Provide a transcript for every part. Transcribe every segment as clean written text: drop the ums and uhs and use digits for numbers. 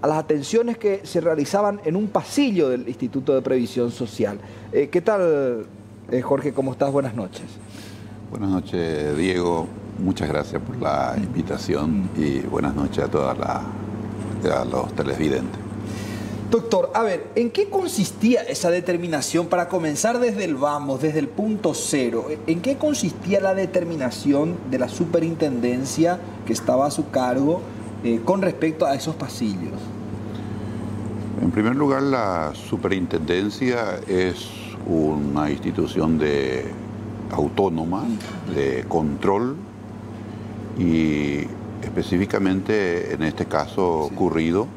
a las atenciones que se realizaban en un pasillo del Instituto de Previsión Social. ¿Qué tal, Jorge? ¿Cómo estás? Buenas noches. Buenas noches, Diego. Muchas gracias por la invitación y buenas noches a los televidentes. Doctor, a ver, ¿en qué consistía esa determinación para comenzar desde el vamos, desde el punto cero? ¿En qué consistía la determinación de la superintendencia que estaba a su cargo con respecto a esos pasillos? En primer lugar, la superintendencia es una institución autónoma de control y específicamente en este caso ocurrido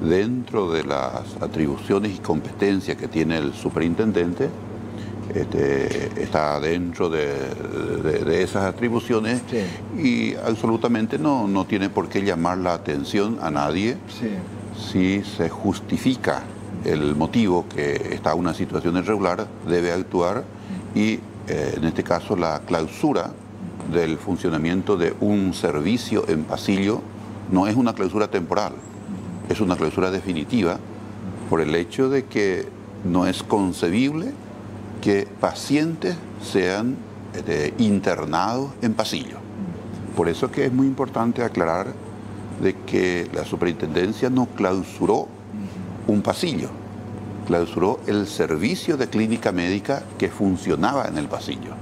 dentro de las atribuciones y competencias que tiene el superintendente, está dentro de esas atribuciones, sí. Y absolutamente no tiene por qué llamar la atención a nadie, sí. Si se justifica el motivo que está una situación irregular, debe actuar y en este caso la clausura del funcionamiento de un servicio en pasillo no es una clausura temporal. Es una clausura definitiva por el hecho de que no es concebible que pacientes sean internados en pasillo. Por eso que es muy importante aclarar de que la superintendencia no clausuró un pasillo, clausuró el servicio de clínica médica que funcionaba en el pasillo.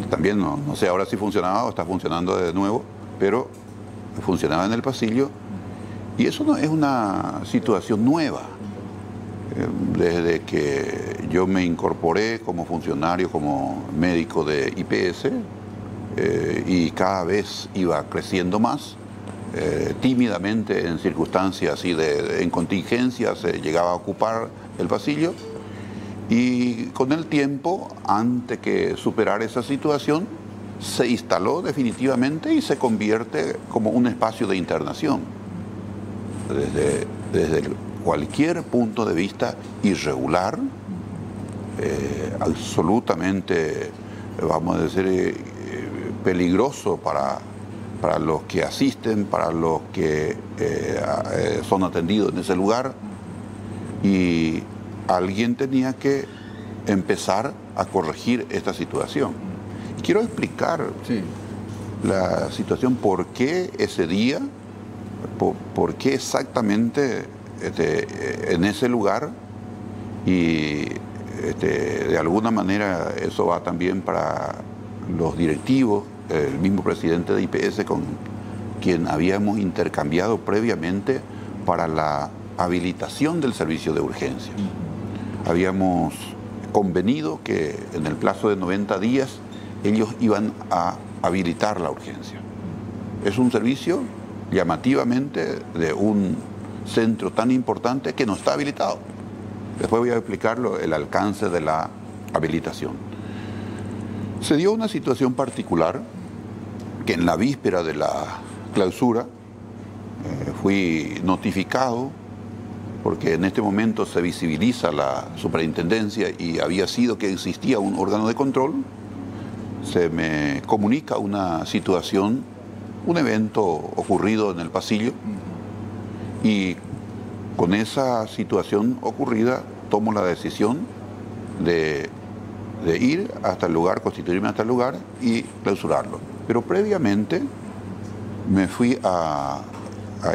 También no sé ahora si funcionaba o está funcionando de nuevo, pero funcionaba en el pasillo. Y eso no es una situación nueva. Desde que yo me incorporé como funcionario, como médico de IPS, y cada vez iba creciendo más, tímidamente en circunstancias así en contingencia se llegaba a ocupar el pasillo y con el tiempo, antes que superar esa situación, se instaló definitivamente y se convierte como un espacio de internación. Desde cualquier punto de vista irregular, absolutamente, vamos a decir, peligroso para los que asisten, para los que son atendidos en ese lugar, y alguien tenía que empezar a corregir esta situación. Y quiero explicar la situación, por qué ese día, por qué exactamente en ese lugar, y de alguna manera eso va también para los directivos, el mismo presidente de IPS con quien habíamos intercambiado previamente para la habilitación del servicio de urgencia. Habíamos convenido que en el plazo de 90 días ellos iban a habilitar la urgencia. Es un servicio llamativamente de un centro tan importante que no está habilitado. Después voy a explicarlo, el alcance de la habilitación. Se dio una situación particular que en la víspera de la clausura fui notificado, porque en este momento se visibiliza la superintendencia y había sido que existía un órgano de control. Se me comunica una situación, un evento ocurrido en el pasillo, y con esa situación ocurrida tomo la decisión de ir hasta el lugar, constituirme hasta el lugar y clausurarlo. Pero previamente me fui a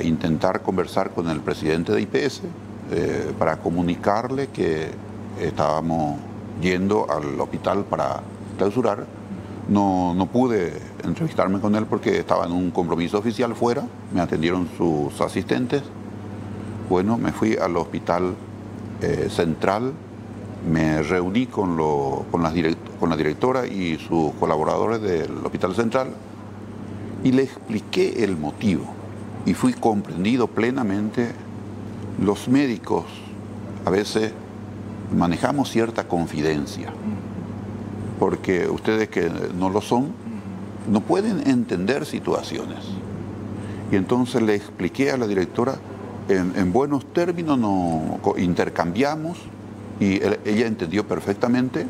intentar conversar con el presidente de IPS para comunicarle que estábamos yendo al hospital para clausurar. No pude entrevistarme con él porque estaba en un compromiso oficial fuera, me atendieron sus asistentes. Bueno, me fui al hospital central, me reuní con la directora y sus colaboradores del hospital central y le expliqué el motivo y fui comprendido plenamente. Los médicos a veces manejamos cierta confidencia, porque ustedes que no lo son, no pueden entender situaciones. Y entonces le expliqué a la directora, en buenos términos nos intercambiamos y ella entendió perfectamente.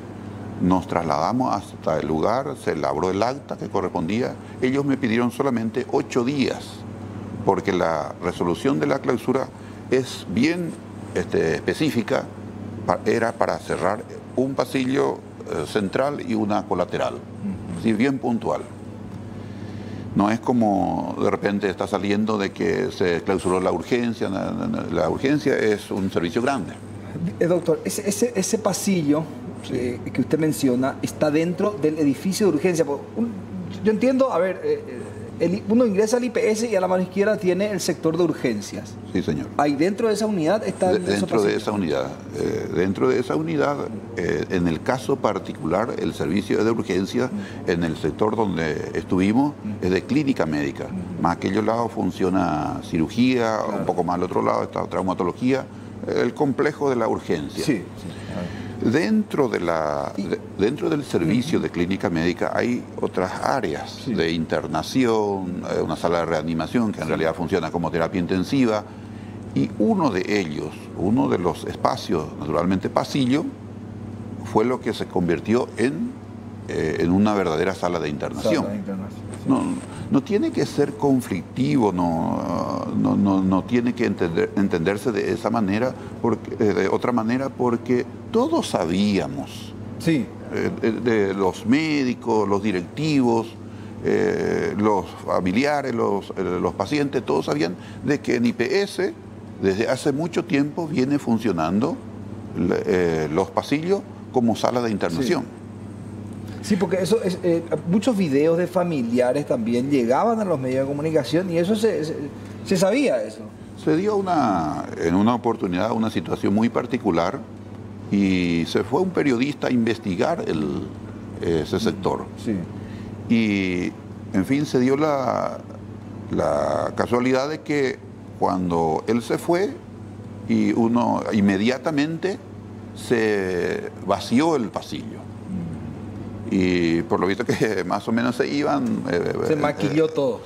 Nos trasladamos hasta el lugar, se elaboró el acta que correspondía. Ellos me pidieron solamente 8 días porque la resolución de la clausura es bien específica, era para cerrar un pasillo central y una colateral, sí, bien puntual. No es como de repente está saliendo de que se clausuró la urgencia. La urgencia es un servicio grande. Doctor, ese pasillo que usted menciona está dentro del edificio de urgencia. Yo entiendo, a ver, uno ingresa al IPS y a la mano izquierda tiene el sector de urgencias. Sí, señor. Ahí dentro de esa unidad está dentro de esa unidad. Dentro de esa unidad, en el caso particular, el servicio de urgencia, en el sector donde estuvimos, es de clínica médica. Más aquello lado funciona cirugía, claro. Un poco más al otro lado está traumatología, el complejo de la urgencia. Sí, sí. Dentro del servicio de clínica médica hay otras áreas de internación, una sala de reanimación que en realidad funciona como terapia intensiva, y uno de ellos, uno de los espacios, naturalmente pasillo, fue lo que se convirtió en una verdadera sala de internación. No tiene que ser conflictivo, no tiene que entenderse de esa manera, de otra manera, porque todos sabíamos, de los médicos, los directivos, los familiares, los pacientes, todos sabían de que en IPS desde hace mucho tiempo viene funcionando los pasillos como sala de internación. Sí, porque eso es, muchos videos de familiares también llegaban a los medios de comunicación y eso se sabía eso. Se dio en una oportunidad una situación muy particular y se fue un periodista a investigar ese sector. Sí. Y, en fin, se dio la casualidad de que cuando él se fue y uno inmediatamente se vació el pasillo. Y por lo visto que más o menos se iban... se maquilló todo.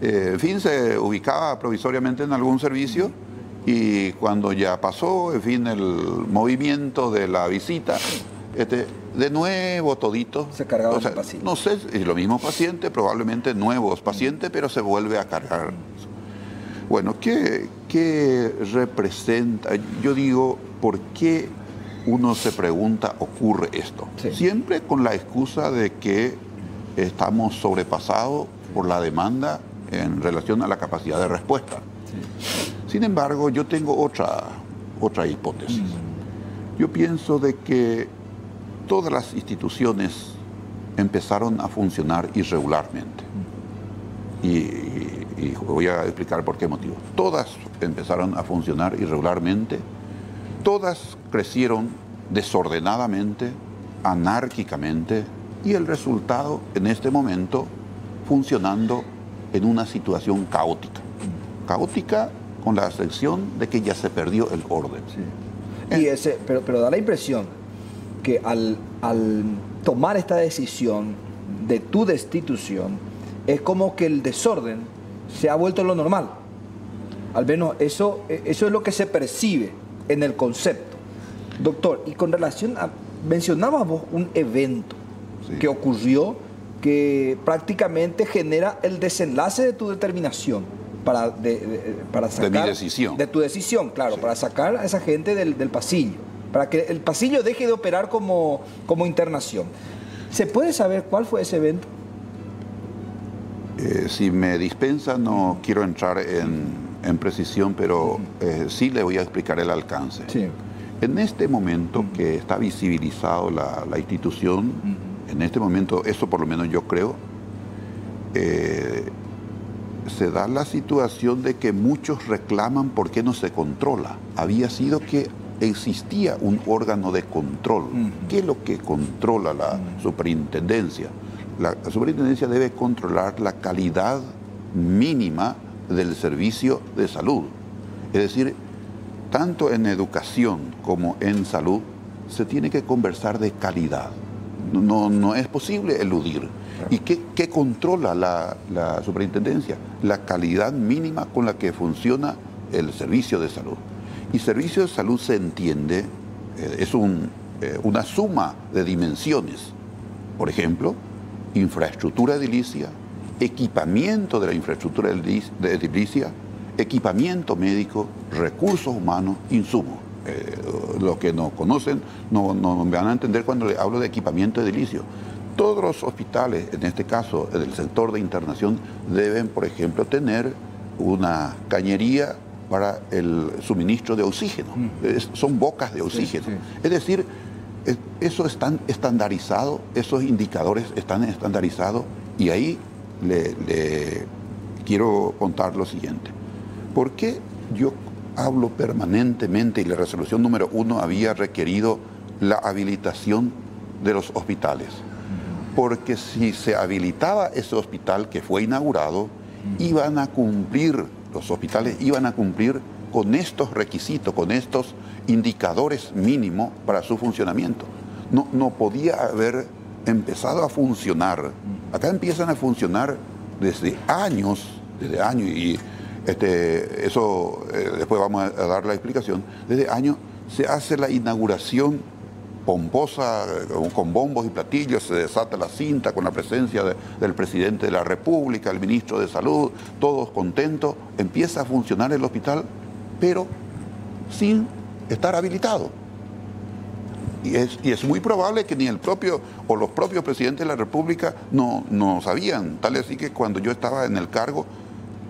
En fin, se ubicaba provisoriamente en algún servicio y cuando ya pasó, en fin, el movimiento de la visita, de nuevo todito... Se cargaba el pasillo. No sé, es lo mismo paciente, probablemente nuevos pacientes, pero se vuelve a cargar. Bueno, ¿qué representa? Yo digo, ¿por qué uno se pregunta, ocurre esto? Sí. Siempre con la excusa de que estamos sobrepasados por la demanda en relación a la capacidad de respuesta. Sí. Sin embargo, yo tengo otra hipótesis. Yo pienso de que todas las instituciones empezaron a funcionar irregularmente. Y voy a explicar por qué motivo. Todas empezaron a funcionar irregularmente. Todas crecieron desordenadamente, anárquicamente, y el resultado en este momento funcionando en una situación caótica. Caótica con la excepción de que ya se perdió el orden. Sí. Pero da la impresión que al tomar esta decisión de tu destitución, es como que el desorden se ha vuelto lo normal. Al menos eso es lo que se percibe en el concepto. Doctor, y con relación a... mencionabas vos un evento que ocurrió que prácticamente genera el desenlace de tu determinación para sacar... De mi decisión. De tu decisión, claro, para sacar a esa gente del pasillo, para que el pasillo deje de operar como internación. ¿Se puede saber cuál fue ese evento? Si me dispensa, no quiero entrar en precisión, pero sí le voy a explicar el alcance. Sí. En este momento que está visibilizado la institución, en este momento, eso por lo menos yo creo, se da la situación de que muchos reclaman por qué no se controla. Había sido que existía un órgano de control. ¿Qué es lo que controla la superintendencia? La superintendencia debe controlar la calidad mínima del servicio de salud. Es decir, tanto en educación como en salud se tiene que conversar de calidad. No es posible eludir. ¿Y qué controla la superintendencia? La calidad mínima con la que funciona el servicio de salud. Y servicio de salud se entiende, es una suma de dimensiones. Por ejemplo, infraestructura edilicia, equipamiento de la infraestructura de edilicia, equipamiento médico, recursos humanos, insumos. Los que no conocen no me van a entender cuando les hablo de equipamiento edilicio. Todos los hospitales, en este caso del sector de internación, deben, por ejemplo, tener una cañería para el suministro de oxígeno. Son bocas de oxígeno. Sí, sí. Es decir, eso está estandarizado, esos indicadores están estandarizados, y ahí le quiero contar lo siguiente. ¿Por qué yo hablo permanentemente y la resolución número 1 había requerido la habilitación de los hospitales? Porque si se habilitaba ese hospital que fue inaugurado, iban a cumplir, los hospitales iban a cumplir con estos requisitos, con estos indicadores mínimos para su funcionamiento. No podía haber empezado a funcionar. Acá empiezan a funcionar desde años, y eso después vamos a dar la explicación. Desde años se hace la inauguración pomposa, con bombos y platillos, se desata la cinta con la presencia del presidente de la República, el ministro de Salud, todos contentos, empieza a funcionar el hospital, pero sin estar habilitado. Y es muy probable que ni el propio o los propios presidentes de la República no sabían. Tal es así que cuando yo estaba en el cargo,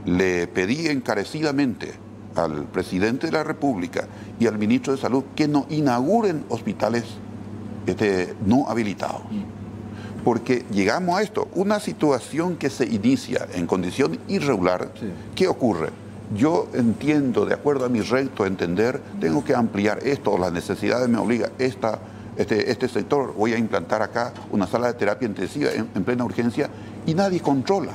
le pedí encarecidamente al presidente de la República y al ministro de Salud que no inauguren hospitales no habilitados. Porque llegamos a esto, una situación que se inicia en condición irregular, sí. ¿Qué ocurre? Yo entiendo, de acuerdo a mi recto entender, tengo que ampliar esto, las necesidades me obligan, este sector, voy a implantar acá una sala de terapia intensiva en plena urgencia, y nadie controla.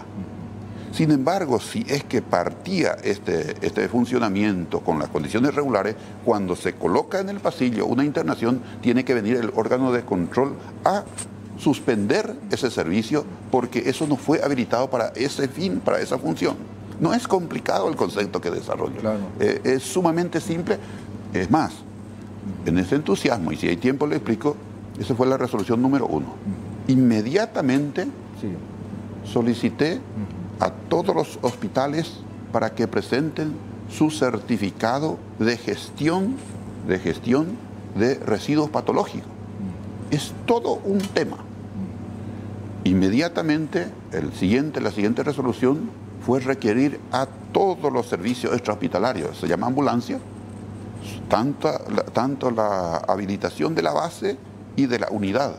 Sin embargo, si es que partía este funcionamiento con las condiciones regulares, cuando se coloca en el pasillo una internación, tiene que venir el órgano de control a suspender ese servicio, porque eso no fue habilitado para ese fin, para esa función. No es complicado el concepto que desarrollo. Claro. Es sumamente simple. Es más, en ese entusiasmo, y si hay tiempo le explico, esa fue la resolución número 1. Inmediatamente solicité a todos los hospitales para que presenten su certificado de gestión de residuos patológicos. Es todo un tema. Inmediatamente, la siguiente resolución fue requerir a todos los servicios extrahospitalarios, se llama ambulancia, tanto la habilitación de la base y de la unidad.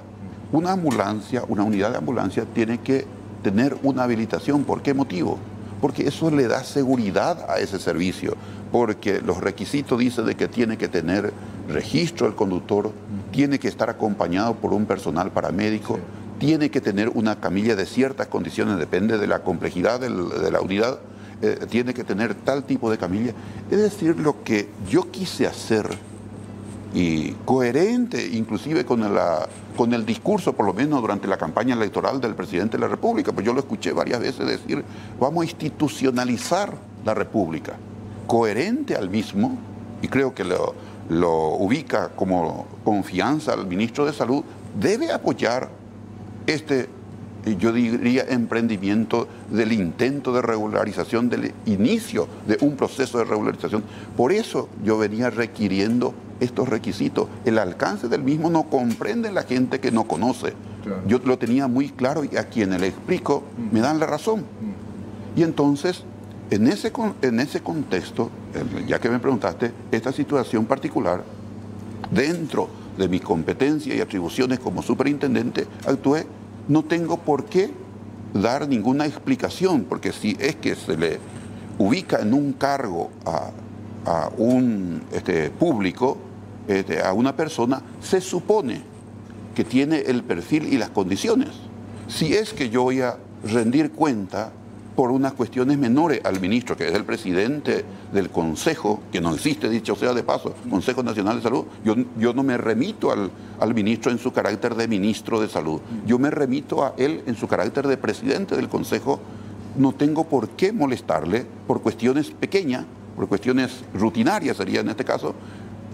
Una unidad de ambulancia tiene que tener una habilitación. ¿Por qué motivo? Porque eso le da seguridad a ese servicio, porque los requisitos dicen de que tiene que tener registro el conductor, tiene que estar acompañado por un personal paramédico, tiene que tener una camilla de ciertas condiciones, depende de la complejidad de la unidad, tiene que tener tal tipo de camilla. Es decir, lo que yo quise hacer, y coherente inclusive con el discurso, por lo menos durante la campaña electoral del presidente de la República, pues yo lo escuché varias veces decir, vamos a institucionalizar la República, coherente al mismo, y creo que lo ubica como confianza al ministro de Salud, debe apoyar yo diría, emprendimiento del intento de regularización, del inicio de un proceso de regularización. Por eso yo venía requiriendo estos requisitos. El alcance del mismo no comprende la gente que no conoce. Claro. Yo lo tenía muy claro y a quienes le explico me dan la razón. Y entonces, en ese contexto, ya que me preguntaste, esta situación particular, dentro de mis competencias y atribuciones como superintendente, actué. No tengo por qué dar ninguna explicación, porque si es que se le ubica en un cargo a un público, a una persona, se supone que tiene el perfil y las condiciones. Si es que yo voy a rendir cuenta por unas cuestiones menores al ministro, que es el presidente del Consejo, que no existe, dicho sea de paso, Consejo Nacional de Salud, yo no me remito al ministro en su carácter de ministro de Salud, yo me remito a él en su carácter de presidente del Consejo. No tengo por qué molestarle por cuestiones pequeñas, por cuestiones rutinarias sería en este caso.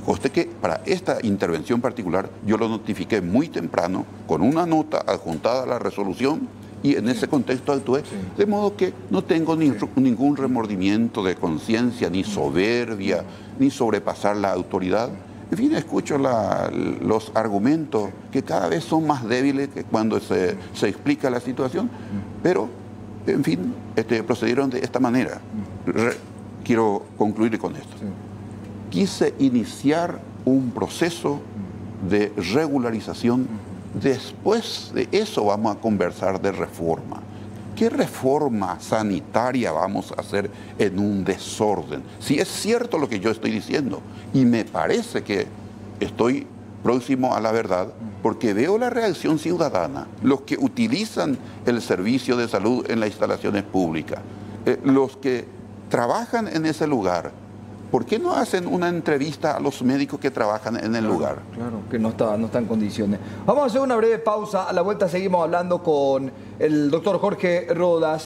Conste que para esta intervención particular yo lo notifiqué muy temprano con una nota adjuntada a la resolución y en ese contexto actué. De modo que no tengo ningún remordimiento de conciencia, ni soberbia, ni sobrepasar la autoridad. En fin, escucho los argumentos que cada vez son más débiles que cuando se explica la situación, pero, en fin, procedieron de esta manera. Quiero concluir con esto. Quise iniciar un proceso de regularización. Después de eso vamos a conversar de reforma. ¿Qué reforma sanitaria vamos a hacer en un desorden? Si es cierto lo que yo estoy diciendo, y me parece que estoy próximo a la verdad, porque veo la reacción ciudadana, los que utilizan el servicio de salud en las instalaciones públicas, los que trabajan en ese lugar. ¿Por qué no hacen una entrevista a los médicos que trabajan en el lugar? Claro, que no está en condiciones. Vamos a hacer una breve pausa. A la vuelta seguimos hablando con el doctor Jorge Rodas.